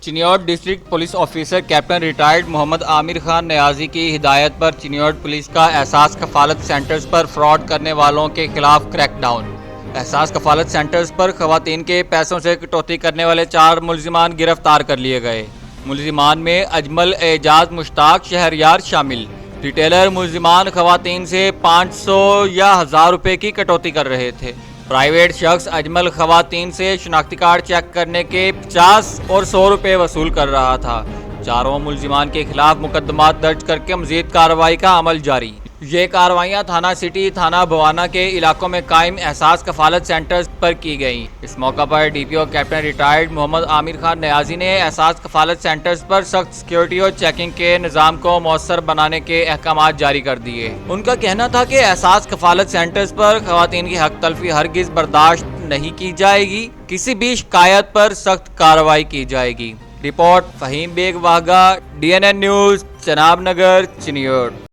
Chiniot district police officer captain retired Muhammad Aamir Khan Niazi کی ہدایت پر Chiniot police کا احساس کفالت سینٹرز پر فراڈ کرنے والوں کے خلاف کریک ڈاؤن۔ احساس کفالت سینٹرز پر خواتین کے پیسوں سے کٹوتی کرنے والے 4 ملزمان گرفتار کر لیے گئے۔ ملزمان میں اجمل، اعجاز، مشتاق، شہریار شامل۔ ریٹیلر ملزمان خواتین سے 500 یا 1000 روپے کی کٹوتی کر رہے تھے۔ پرائیویٹ شخص اجمل خواتین سے شناختی کارڈ چیک کرنے کے 50 اور 100 روپے وصول کر رہا تھا۔ چاروں ملزمان کے خلاف مقدمات درج کر کے مزید کارروائی کا عمل جاری۔ یہ کارروائیاں تھانہ سٹی، تھانہ بوانا کے علاقوں میں قائم احساس کفالت سینٹرز پر کی گئیں۔ اس موقع پر ڈی پی او کیپٹن ریٹائرڈ محمد عامر خان نیازی نے احساس کفالت سینٹرز پر سخت سیکیورٹی اور چیکنگ کے نظام کو مؤثر بنانے کے احکامات جاری کر دیے۔ ان کا کہنا تھا کہ احساس کفالت سینٹرز پر خواتین کی حق تلفی ہرگز برداشت نہیں کی جائے گی۔ کسی بھی شکایت پر سخت کارروائی کی جائے گی۔ Report Faheem Baig Wagah, DNN news, Chenab Nagar, Chiniot.